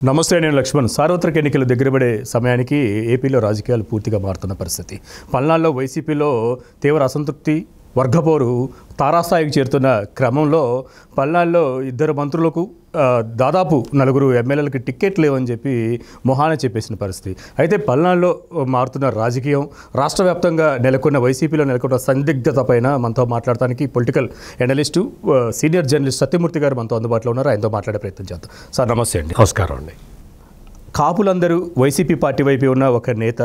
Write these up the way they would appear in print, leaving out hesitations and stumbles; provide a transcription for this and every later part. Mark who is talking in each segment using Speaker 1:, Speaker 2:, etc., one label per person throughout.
Speaker 1: నమస్తే, నేను లక్ష్మణ్. సార్వత్రిక ఎన్నికలు దగ్గరపడే సమయానికి ఏపీలో రాజకీయాలు పూర్తిగా మారుతున్న పరిస్థితి. పల్నాడులో వైసీపీలో తీవ్ర అసంతృప్తి, వర్గపోరు తారాస్థాయికి చేరుతున్న క్రమంలో పల్నాడులో ఇద్దరు మంత్రులకు దాదాపు 4 ఎమ్మెల్యేలకి టికెట్ లేవని చెప్పి మొహాన చెప్పేసిన పరిస్థితి. అయితే పల్నాడులో మారుతున్న రాజకీయం, రాష్ట్ర వ్యాప్తంగా వైసీపీలో నెలకొన్న సందిగ్ధత పైన మనతో మాట్లాడటానికి political analyst, senior journalist Satyamurthy గారు మనతో అందుబాటులో ఉన్నారు. ఆయనతో మాట్లాడే ప్రయత్నం చేద్దాం. సార్ నమస్తే అండి.
Speaker 2: నమస్కారం అండి.
Speaker 1: కాపులందరూ వైసీపీ పార్టీ వైపు ఉన్న ఒక నేత,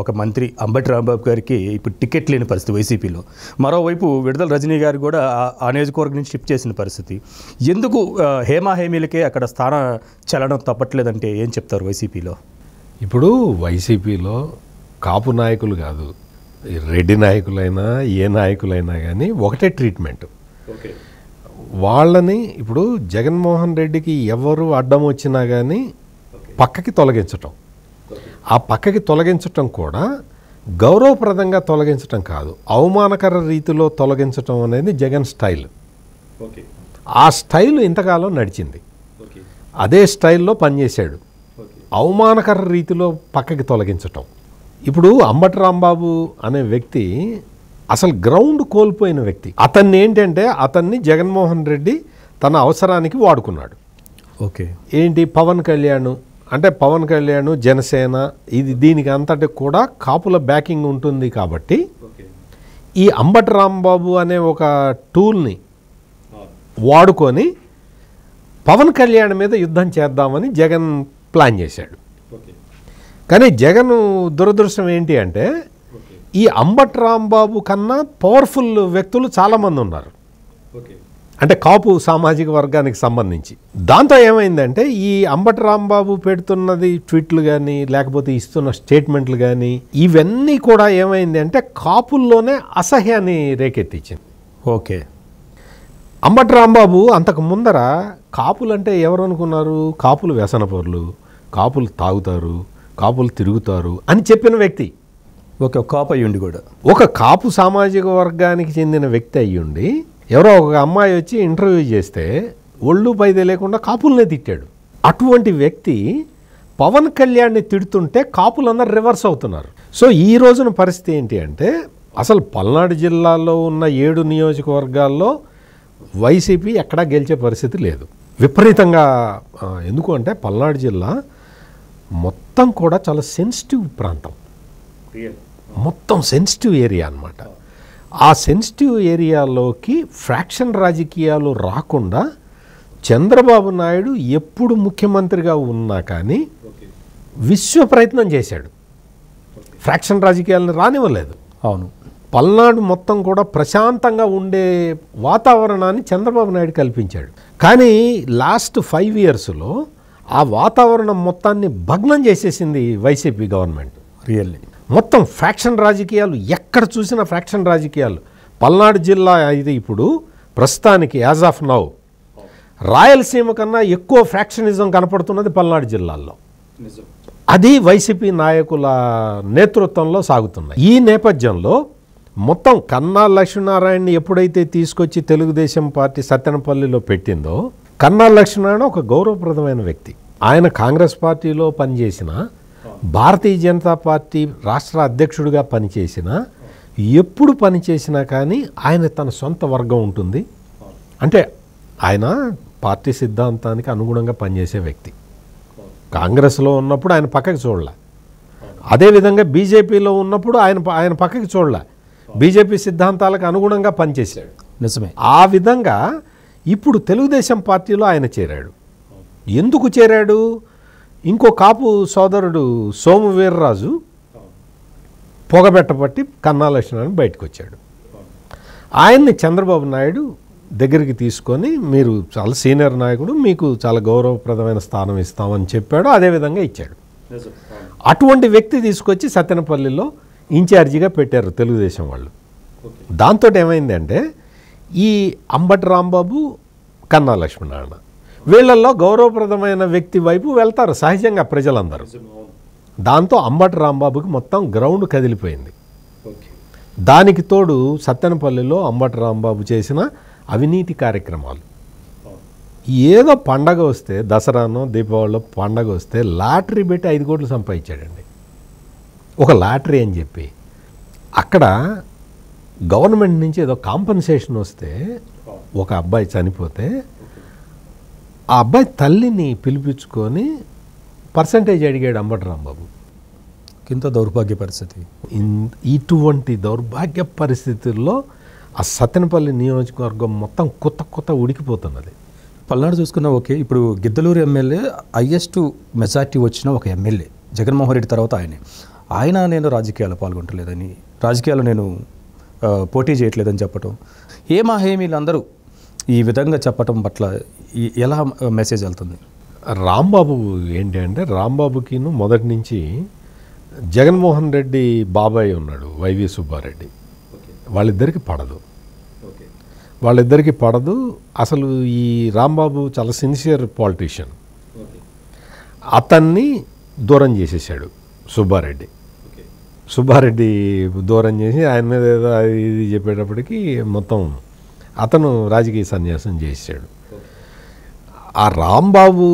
Speaker 1: ఒక మంత్రి అంబటి రాంబాబు గారికి ఇప్పుడు టికెట్ లేని పరిస్థితి వైసీపీలో. మరోవైపు విడుదల రజనీ గారు కూడా ఆ నియోజకవర్గం నుంచి షిఫ్ట్ చేసిన పరిస్థితి. ఎందుకు హేమాహేమీలకే అక్కడ స్థాన చలనం తప్పట్లేదంటే ఏం చెప్తారు వైసీపీలో?
Speaker 2: ఇప్పుడు వైసీపీలో కాపు నాయకులు కాదు, రెడ్డి నాయకులైనా ఏ నాయకులైనా కానీ ఒకటే ట్రీట్మెంట్. వాళ్ళని ఇప్పుడు జగన్మోహన్ రెడ్డికి ఎవరు అడ్డం వచ్చినా కానీ పక్కకి తొలగించటం, ఆ పక్కకి తొలగించటం కూడా గౌరవప్రదంగా తొలగించటం కాదు, అవమానకర రీతిలో తొలగించటం అనేది జగన్ స్టైల్. ఆ స్టైల్ ఇంతకాలం నడిచింది, అదే స్టైల్లో పనిచేశాడు. అవమానకర రీతిలో పక్కకి తొలగించటం. ఇప్పుడు అంబటి రాంబాబు అనే వ్యక్తి అసలు గ్రౌండ్ కోల్పోయిన వ్యక్తి. అతన్ని ఏంటంటే అతన్ని జగన్మోహన్ రెడ్డి తన అవసరానికి వాడుకున్నాడు. ఏంటి, పవన్ కళ్యాణ్ అంటే పవన్ కళ్యాణ్, జనసేన, దీనికి అంతటి కూడా కాపుల బ్యాకింగ్ ఉంటుంది. కాబట్టి ఈ అంబటి రాంబాబు అనే ఒక టూల్ని వాడుకొని పవన్ కళ్యాణ్ మీద యుద్ధం చేద్దామని జగన్ ప్లాన్ చేశాడు. కానీ జగన్ దురదృష్టం ఏంటి అంటే ఈ అంబటి రాంబాబు కన్నా పవర్ఫుల్ వ్యక్తులు చాలామంది ఉన్నారు, అంటే కాపు సామాజిక వర్గానికి సంబంధించి. దాంతో ఏమైందంటే ఈ అంబటి రాంబాబు పెడుతున్నది ట్వీట్లు కానీ లేకపోతే ఇస్తున్న స్టేట్మెంట్లు కానీ ఇవన్నీ కూడా ఏమైంది అంటే కాపుల్లోనే అసహ్యాన్ని రేకెత్తించింది. అంబటి రాంబాబు అంతకు ముందర కాపులు అంటే ఎవరు అనుకున్నారు? కాపులు వ్యసనపరులు, కాపులు తాగుతారు, కాపులు తిరుగుతారు అని చెప్పిన వ్యక్తి.
Speaker 1: కాపు అయ్యుండి కూడా
Speaker 2: ఒక కాపు సామాజిక వర్గానికి చెందిన వ్యక్తి అయ్యుండి ఎవరో ఒక అమ్మాయి వచ్చి ఇంటర్వ్యూ చేస్తే ఒళ్ళు పై తెలియకుండా కాపులనే తిట్టాడు. అటువంటి వ్యక్తి పవన్ కళ్యాణ్ని తిడుతుంటే కాపులందరూ రివర్స్ అవుతున్నారు. సో ఈ రోజున పరిస్థితి ఏంటి అంటే అసలు పల్నాడు జిల్లాలో ఉన్న 7 నియోజకవర్గాల్లో వైసీపీ ఎక్కడా గెలిచే పరిస్థితి లేదు. విపరీతంగా ఎందుకు అంటే పల్నాడు జిల్లా మొత్తం కూడా చాలా సెన్సిటివ్ ప్రాంతం, మొత్తం సెన్సిటివ్ ఏరియా అన్నమాట. ఆ సెన్సిటివ్ ఏరియాలోకి ఫ్రాక్షన్ రాజకీయాలు రాకుండా చంద్రబాబు నాయుడు ఎప్పుడు ముఖ్యమంత్రిగా ఉన్నా కానీ విశ్వ ప్రయత్నం చేశాడు, ఫ్రాక్షన్ రాజకీయాలను రానివ్వలేదు.
Speaker 1: అవును,
Speaker 2: పల్నాడు మొత్తం కూడా ప్రశాంతంగా ఉండే వాతావరణాన్ని చంద్రబాబు నాయుడు కల్పించాడు. కానీ లాస్ట్ 5 ఇయర్స్లో ఆ వాతావరణం మొత్తాన్ని భగ్నం చేసేసింది వైసీపీ గవర్నమెంట్.
Speaker 1: రియల్లీ
Speaker 2: మొత్తం ఫ్రాక్షన్ రాజకీయాలు, ఎక్కడ చూసినా ఫ్రాక్షన్ రాజకీయాలు. పల్నాడు జిల్లా ఇది ఇప్పుడు ప్రస్తుతానికి యాజ్ ఆఫ్ నౌ రాయలసీమ కన్నా ఎక్కువ ఫ్రాక్షనిజం కనపడుతున్నది పల్నాడు జిల్లాలో. అది వైసీపీ నాయకుల నేతృత్వంలో సాగుతున్నాయి. ఈ నేపథ్యంలో మొత్తం కన్నా లక్ష్మీనారాయణని ఎప్పుడైతే తీసుకొచ్చి తెలుగుదేశం పార్టీ సత్తెనపల్లిలో పెట్టిందో, కన్నా లక్ష్మీనారాయణ ఒక గౌరవప్రదమైన వ్యక్తి. ఆయన కాంగ్రెస్ పార్టీలో పనిచేసిన, భారతీయ జనతా పార్టీ రాష్ట్ర అధ్యక్షుడిగా పనిచేసిన, ఎప్పుడు పనిచేసినా కానీ ఆయన తన సొంత వర్గం ఉంటుంది. అంటే ఆయన పార్టీ సిద్ధాంతానికి అనుగుణంగా పనిచేసే వ్యక్తి. కాంగ్రెస్లో ఉన్నప్పుడు ఆయన పక్కకి చూడలే, అదేవిధంగా బీజేపీలో ఉన్నప్పుడు ఆయన పక్కకి చూడలే, బీజేపీ సిద్ధాంతాలకు అనుగుణంగా పనిచేశాడు.
Speaker 1: నిజమే.
Speaker 2: ఆ విధంగా ఇప్పుడు తెలుగుదేశం పార్టీలో ఆయన చేరాడు. ఎందుకు చేరాడు? ఇంకో కాపు సోదరుడు సోము వీర్రాజు పొగబెట్టబట్టి కన్నా లక్ష్మణ్ బయటకు వచ్చాడు. ఆయన్ని చంద్రబాబు నాయుడు దగ్గరికి తీసుకొని, మీరు చాలా సీనియర్ నాయకుడు, మీకు చాలా గౌరవప్రదమైన స్థానం ఇస్తామని చెప్పాడు. అదేవిధంగా ఇచ్చాడు. అటువంటి వ్యక్తి తీసుకొచ్చి సత్తెనపల్లిలో ఇన్ఛార్జిగా పెట్టారు తెలుగుదేశం వాళ్ళు. దాంతో ఏమైందంటే ఈ అంబటి రాంబాబు, కన్నా లక్ష్మీనారాయణ వీళ్ళల్లో గౌరవప్రదమైన వ్యక్తి వైపు వెళ్తారు సహజంగా ప్రజలందరూ. దాంతో అంబటి రాంబాబుకి మొత్తం గ్రౌండ్ కదిలిపోయింది. దానికి తోడు సత్తెనపల్లిలో అంబటి రాంబాబు చేసిన అవినీతి కార్యక్రమాలు, ఏదో పండగ వస్తే దసరానో దీపావళిలో పండగ వస్తే లాటరీ పెట్టి 5 కోట్లు సంపాదించాడండి. ఒక లాటరీ అని చెప్పి అక్కడ గవర్నమెంట్ నుంచి ఏదో కాంపన్సేషన్ వస్తే ఒక అబ్బాయి చనిపోతే ఆ అబ్బాయి తల్లిని పిలిపించుకొని పర్సంటేజ్ అడిగాడు అంబటి రాంబాబు.
Speaker 1: ఇంత దౌర్భాగ్య పరిస్థితి.
Speaker 2: ఇటువంటి దౌర్భాగ్య పరిస్థితుల్లో ఆ సత్తెనపల్లి నియోజకవర్గం మొత్తం కొత్త ఉడికిపోతున్నది.
Speaker 1: పల్నాడు చూసుకున్నా ఓకే, ఇప్పుడు గిద్దలూరు ఎమ్మెల్యే హైయెస్ట్ మెజార్టీ వచ్చిన ఒక ఎమ్మెల్యే జగన్మోహన్ రెడ్డి తర్వాత ఆయన నేను రాజకీయాల్లో పాల్గొంటలేదని, రాజకీయాల్లో నేను పోటీ చేయట్లేదని చెప్పటం, హేమీలందరూ ఈ విధంగా చెప్పటం పట్ల ఎలా మెసేజ్ వెళ్తుంది?
Speaker 2: రాంబాబు ఏంటి అంటే రాంబాబుకిను మొదటి నుంచి జగన్మోహన్ రెడ్డి బాబాయ్ ఉన్నాడు వైవి సుబ్బారెడ్డి, వాళ్ళిద్దరికి పడదు. అసలు ఈ రాంబాబు చాలా సిన్సియర్ పాలిటీషియన్, అతన్ని దూరం చేసేసాడు సుబ్బారెడ్డి దూరం చేసి ఆయన మీద ఏదో ఇది చెప్పేటప్పటికి మొత్తం అతను రాజకీయ సన్యాసం చేశాడు. ఆ రాంబాబు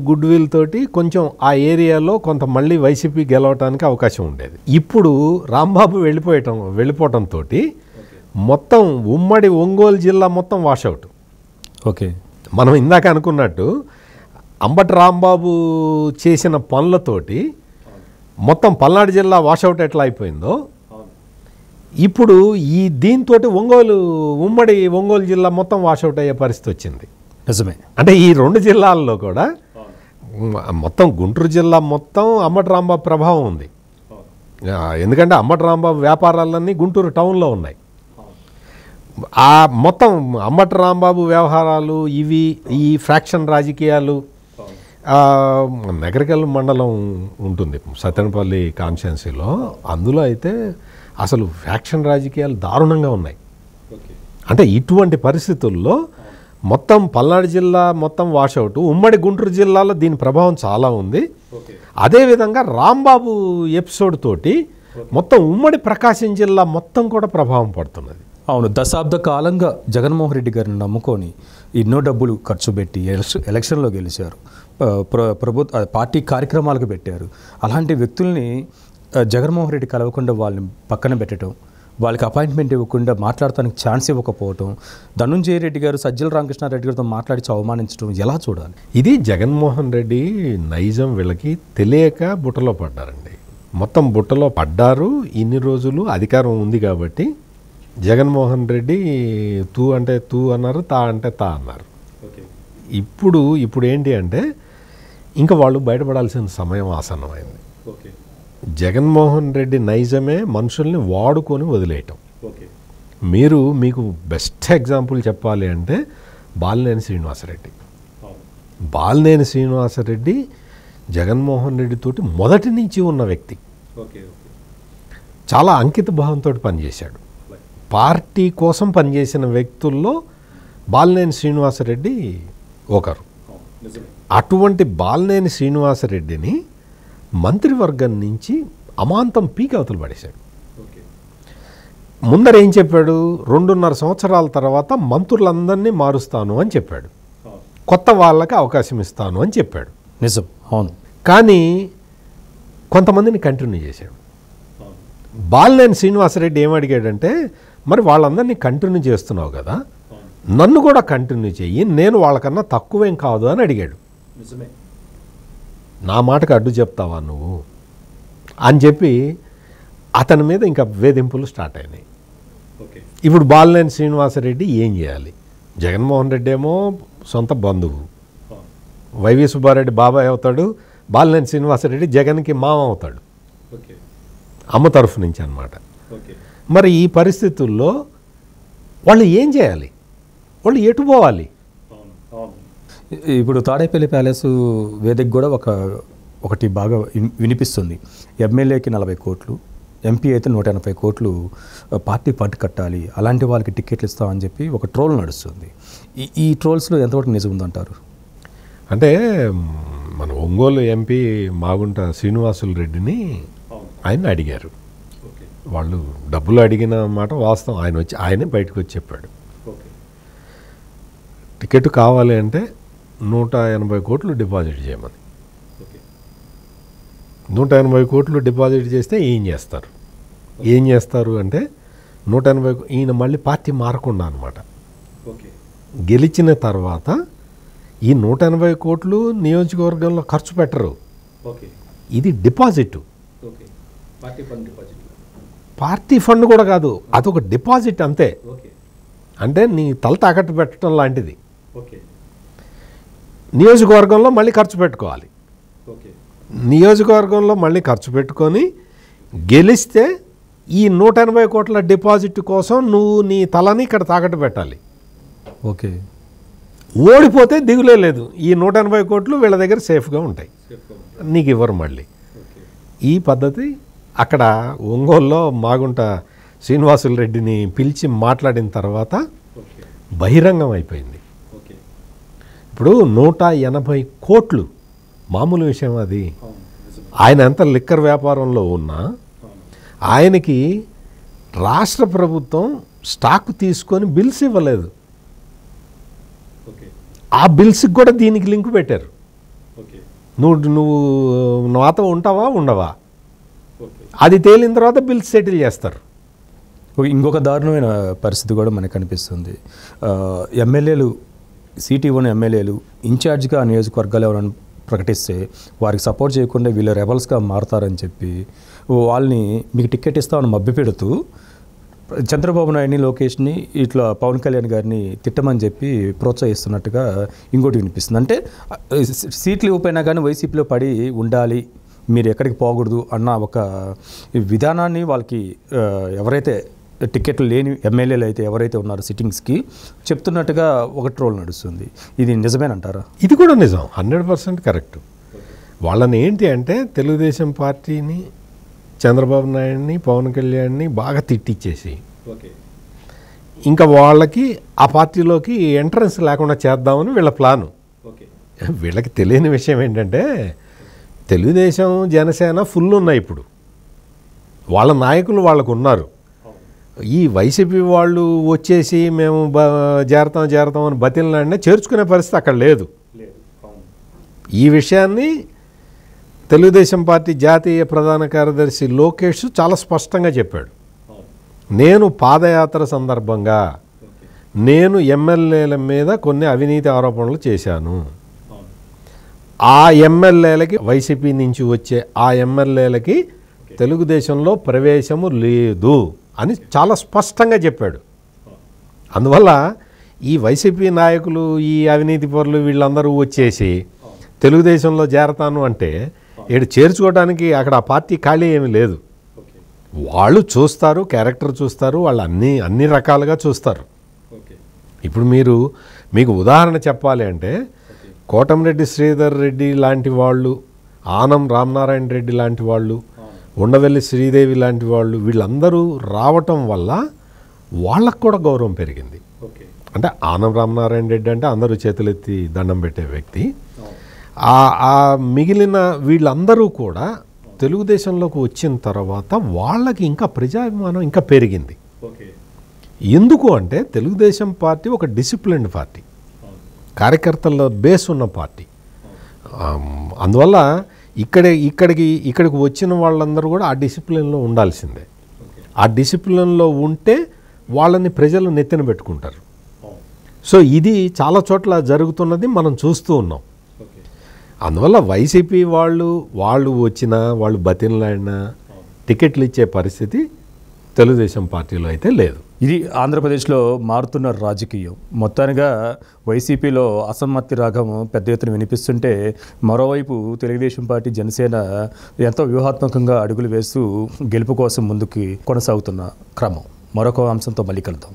Speaker 2: గుడ్ విల్ తోటి కొంచెం ఆ ఏరియాలో కొంత మళ్ళీ వైసీపీ గెలవటానికి అవకాశం ఉండేది. ఇప్పుడు రాంబాబు వెళ్ళిపోవటంతో మొత్తం ఉమ్మడి ఒంగోలు జిల్లా మొత్తం వాషౌట్.
Speaker 1: ఓకే,
Speaker 2: మనం ఇందాక అనుకున్నట్టు అంబటి రాంబాబు చేసిన పనులతోటి మొత్తం పల్నాడు జిల్లా వాషౌట్ ఎట్లా అయిపోయిందో ఇప్పుడు దీంతో ఉమ్మడి ఒంగోలు జిల్లా మొత్తం వాషౌట్ అయ్యే పరిస్థితి వచ్చింది.
Speaker 1: నిజమే.
Speaker 2: అంటే ఈ 2 జిల్లాల్లో కూడా మొత్తం గుంటూరు జిల్లా మొత్తం అంబటి రాంబాబు ప్రభావం ఉంది. ఎందుకంటే అంబటి రాంబాబు వ్యాపారాలన్నీ గుంటూరు టౌన్లో ఉన్నాయి. ఆ మొత్తం అంబటి రాంబాబు వ్యవహారాలు ఈ ఫ్రాక్షన్ రాజకీయాలు నగరికల్ మండలం ఉంటుంది సత్తెనపల్లి కాన్స్టిట్యున్సీలో, అందులో అయితే అసలు ఫ్యాక్షన్ రాజకీయాలు దారుణంగా ఉన్నాయి. అంటే ఇటువంటి పరిస్థితుల్లో మొత్తం పల్నాడు జిల్లా మొత్తం వాషౌట్, ఉమ్మడి గుంటూరు జిల్లాలో దీని ప్రభావం చాలా ఉంది. అదేవిధంగా రాంబాబు ఎపిసోడ్ తోటి మొత్తం ఉమ్మడి ప్రకాశం జిల్లా మొత్తం కూడా ప్రభావం పడుతున్నది.
Speaker 1: అవును, దశాబ్ద కాలంగా జగన్మోహన్ రెడ్డి గారిని నమ్ముకొని ఎన్నో డబ్బులు ఖర్చు పెట్టి ఎలక్షన్లో గెలిచారు, పార్టీ కార్యక్రమాలకు పెట్టారు. అలాంటి వ్యక్తుల్ని జగన్మోహన్ రెడ్డి కలవకుండా వాళ్ళని పక్కన పెట్టడం, వాళ్ళకి అపాయింట్మెంట్ ఇవ్వకుండా మాట్లాడటానికి ఛాన్స్ ఇవ్వకపోవటం, ధనుంజయ రెడ్డి గారు సజ్జల రామకృష్ణారెడ్డి గారితో మాట్లాడి అవమానించడం ఎలా చూడాలి?
Speaker 2: ఇది జగన్మోహన్ రెడ్డి నైజం వీళ్ళకి తెలియక బుట్టలో పడ్డారండి. మొత్తం బుట్టలో పడ్డారు. ఇన్ని రోజులు అధికారం ఉంది కాబట్టి జగన్మోహన్ రెడ్డి తూ అంటే తూ అన్నారు, తా అంటే తా అన్నారు. ఇప్పుడు ఏంటి అంటే ఇంకా వాళ్ళు బయటపడాల్సిన సమయం ఆసన్నమైంది. జగన్మోహన్ రెడ్డి నైజమే మనుషుల్ని వాడుకొని వదిలేయటం. మీకు బెస్ట్ ఎగ్జాంపుల్ చెప్పాలి అంటే బాలినేని శ్రీనివాసరెడ్డి జగన్మోహన్ రెడ్డి తోటి మొదటి నుంచి ఉన్న వ్యక్తి. చాలా అంకిత భావంతో పనిచేశాడు. పార్టీ కోసం పనిచేసిన వ్యక్తుల్లో బాలినేని శ్రీనివాసరెడ్డి ఒకరు. అటువంటి బాలినేని శ్రీనివాసరెడ్డిని మంత్రివర్గం నుంచి అమాంతం పీక్ అవతలు పడేశాడు. ముందర ఏం చెప్పాడు, 2.5 సంవత్సరాల తర్వాత మంత్రులందరినీ మారుస్తాను అని చెప్పాడు, కొత్త వాళ్ళకి అవకాశం ఇస్తాను అని చెప్పాడు.
Speaker 1: నిజం, అవును.
Speaker 2: కానీ కొంతమందిని కంటిన్యూ చేశాడు. బాలినేని శ్రీనివాసరెడ్డి ఏమడిగాడంటే, మరి వాళ్ళందరినీ కంటిన్యూ చేస్తున్నావు కదా, నన్ను కూడా కంటిన్యూ చెయ్యి, నేను వాళ్ళకన్నా తక్కువేం కాదు అని అడిగాడు. నా మాటకు అడ్డు చెప్తావా నువ్వు అని చెప్పి అతని మీద ఇంకా వేధింపులు స్టార్ట్ అయినాయి. ఇప్పుడు బాలినేని శ్రీనివాసరెడ్డి ఏం చేయాలి? జగన్మోహన్ రెడ్డి ఏమో సొంత బంధువు, వైవి సుబ్బారెడ్డి బాబాయ్ అవుతాడు, బాలినేని శ్రీనివాసరెడ్డి జగన్కి మామ అవుతాడు, అమ్మ తరఫు నుంచి అన్నమాట. మరి ఈ పరిస్థితుల్లో వాళ్ళు ఏం చేయాలి? వాళ్ళు ఎటు పోవాలి?
Speaker 1: ఇప్పుడు తాడేపల్లి ప్యాలెస్ వేదిక కూడా ఒకటి బాగా వినిపిస్తుంది. ఎమ్మెల్యేకి 40 కోట్లు, ఎంపీ అయితే 180 కోట్లు పార్టీ పట్టు కట్టాలి, అలాంటి వాళ్ళకి టికెట్లు ఇస్తామని చెప్పి ఒక ట్రోల్ నడుస్తుంది. ఈ ట్రోల్స్లో ఎంతవరకు నిజం ఉందంటారు?
Speaker 2: అంటే మన ఒంగోలు ఎంపీ మాగుంట శ్రీనివాసులు రెడ్డిని ఆయన అడిగారు. వాళ్ళు డబ్బులు అడిగిన మాట వాస్తవం. ఆయనే బయటకు వచ్చి చెప్పాడు, టికెట్ కావాలి అంటే 180 కోట్లు డిపాజిట్ చేయమని. 180 కోట్లు డిపాజిట్ చేస్తే ఏం చేస్తారు అంటే 180 ఈయన మళ్ళీ పార్టీ మారకుండా అనమాట. గెలిచిన తర్వాత ఈ 180 కోట్లు నియోజకవర్గంలో ఖర్చు పెట్టరు, ఇది డిపాజిట్. పార్టీ ఫండ్ కూడా కాదు, అదొక డిపాజిట్ అంతే. అంటే నీ తల తాకట్టు పెట్టడం లాంటిది. నియోజకవర్గంలో మళ్ళీ ఖర్చు పెట్టుకోవాలి. నియోజకవర్గంలో మళ్ళీ ఖర్చు పెట్టుకొని గెలిస్తే ఈ 180 కోట్ల డిపాజిట్ కోసం నువ్వు నీ తలని ఇక్కడ తాకట్టు పెట్టాలి.
Speaker 1: ఓకే.
Speaker 2: ఓడిపోతే దిగులే లేదు, ఈ 180 కోట్లు వీళ్ళ దగ్గర సేఫ్గా ఉంటాయి, నీకు ఇవ్వరు మళ్ళీ. ఈ పద్ధతి అక్కడ ఒంగోలులో మాగుంట శ్రీనివాసులు రెడ్డిని పిలిచి మాట్లాడిన తర్వాత బహిరంగం అయిపోయింది. ఇప్పుడు 180 కోట్లు మామూలు విషయం అది. ఆయన ఎంత లిక్కర్ వ్యాపారంలో ఉన్నా ఆయనకి రాష్ట్ర ప్రభుత్వం స్టాక్ తీసుకొని బిల్స్ ఇవ్వలేదు. ఆ బిల్స్కి కూడా దీనికి లింక్ పెట్టారు. నువ్వు నాతో ఉంటావా ఉండవా, అది తేలిన తర్వాత బిల్స్ సెటిల్ చేస్తారు.
Speaker 1: ఇంకొక దారుణమైన పరిస్థితి కూడా మనకు కనిపిస్తుంది. ఎమ్మెల్యేలు, సీట్ ఇవ్వని ఎమ్మెల్యేలు ఇన్ఛార్జ్గా నియోజకవర్గాలు ఎవరైనా ప్రకటిస్తే వారికి సపోర్ట్ చేయకుండా వీళ్ళు రెబల్స్గా మారుతారని చెప్పి వాళ్ళని మీకు టికెట్ ఇస్తామని మభ్యపెడుతూ చంద్రబాబు నాయుడిని, లోకేష్ని, ఇట్లా పవన్ కళ్యాణ్ గారిని తిట్టమని చెప్పి ప్రోత్సహిస్తున్నట్టుగా ఇంకోటి వినిపిస్తుంది. అంటే సీట్లు ఇవ్వకపోయినా కానీ వైసీపీలో పడి ఉండాలి, మీరు ఎక్కడికి పోకూడదు అన్న ఒక విధానాన్ని వాళ్ళకి ఎవరైతే టికెట్లు లేని ఎమ్మెల్యేలు అయితే ఎవరైతే ఉన్నారో సిట్టింగ్స్కి చెప్తున్నట్టుగా ఒక ట్రోల్ నడుస్తుంది. ఇది నిజమేనంటారా?
Speaker 2: ఇది కూడా నిజం, 100% కరెక్ట్. వాళ్ళని ఏంటి అంటే తెలుగుదేశం పార్టీని, చంద్రబాబు నాయుడిని, పవన్ కళ్యాణ్ని బాగా తిట్టిచ్చేసి ఇంకా వాళ్ళకి ఆ పార్టీలోకి ఎంట్రన్స్ లేకుండా చేద్దామని వీళ్ళ ప్లాను. వీళ్ళకి తెలియని విషయం ఏంటంటే తెలుగుదేశం, జనసేన ఫుల్ ఉన్నాయి ఇప్పుడు, వాళ్ళ నాయకులు వాళ్ళకు ఉన్నారు. ఈ వైసీపీ వాళ్ళు వచ్చేసి మేము చేరతాం అని బతిలాడినా చేర్చుకునే పరిస్థితి అక్కడ లేదు. ఈ విషయాన్ని తెలుగుదేశం పార్టీ జాతీయ ప్రధాన కార్యదర్శి లోకేష్ చాలా స్పష్టంగా చెప్పాడు. నేను పాదయాత్ర సందర్భంగా నేను ఎమ్మెల్యేల మీద కొన్ని అవినీతి ఆరోపణలు చేశాను, ఆ ఎమ్మెల్యేలకి, వైసీపీ నుంచి వచ్చే ఆ ఎమ్మెల్యేలకి తెలుగుదేశంలో ప్రవేశము లేదు అని చాలా స్పష్టంగా చెప్పాడు. అందువల్ల ఈ వైసీపీ నాయకులు, ఈ అవినీతి పరులు వీళ్ళందరూ వచ్చేసి తెలుగుదేశంలో చేరతాను అంటే ఏడు చేర్చుకోవడానికి అక్కడ ఆ పార్టీ ఖాళీ ఏమీ లేదు. వాళ్ళు చూస్తారు, క్యారెక్టర్ చూస్తారు, వాళ్ళు అన్ని రకాలుగా చూస్తారు. ఇప్పుడు మీకు ఉదాహరణ చెప్పాలి అంటే కోటంరెడ్డి శ్రీధర్ రెడ్డి లాంటి వాళ్ళు, ఆనం రామనారాయణ రెడ్డి లాంటి వాళ్ళు, ఉండవెల్లి శ్రీదేవి లాంటి వాళ్ళు, వీళ్ళందరూ రావటం వల్ల వాళ్ళకు కూడా గౌరవం పెరిగింది. అంటే ఆనం రామనారాయణ రెడ్డి అంటే అందరూ చేతులెత్తి దండం పెట్టే వ్యక్తి. ఆ మిగిలిన వీళ్ళందరూ కూడా తెలుగుదేశంలోకి వచ్చిన తర్వాత వాళ్ళకి ఇంకా ప్రజాభిమానం ఇంకా పెరిగింది. ఎందుకు అంటే తెలుగుదేశం పార్టీ ఒక డిసిప్లిన్డ్ పార్టీ, కార్యకర్తల బేస్ ఉన్న పార్టీ. అందువల్ల ఇక్కడికి వచ్చిన వాళ్ళందరూ కూడా ఆ డిసిప్లిన్లో ఉండాల్సిందే. ఆ డిసిప్లిన్లో ఉంటే వాళ్ళని ప్రజలు నెత్తిన పెట్టుకుంటారు. సో ఇది చాలా చోట్ల జరుగుతున్నది మనం చూస్తూ ఉన్నాం. అందువల్ల వైసీపీ వాళ్ళు వచ్చినా, వాళ్ళు బతిలాడినా టికెట్లు ఇచ్చే పరిస్థితి తెలుగుదేశం పార్టీలో అయితే లేదు.
Speaker 1: ఇది ఆంధ్రప్రదేశ్లో మారుతున్న రాజకీయం. మొత్తానిగా వైసీపీలో అసమ్మతి రాగం పెద్ద ఎత్తున వినిపిస్తుంటే, మరోవైపు తెలుగుదేశం పార్టీ, జనసేన ఎంతో వ్యూహాత్మకంగా అడుగులు వేస్తూ గెలుపు కోసం ముందుకు కొనసాగుతున్న క్రమం. మరొక అంశంతో మళ్ళీ కలుద్దాం.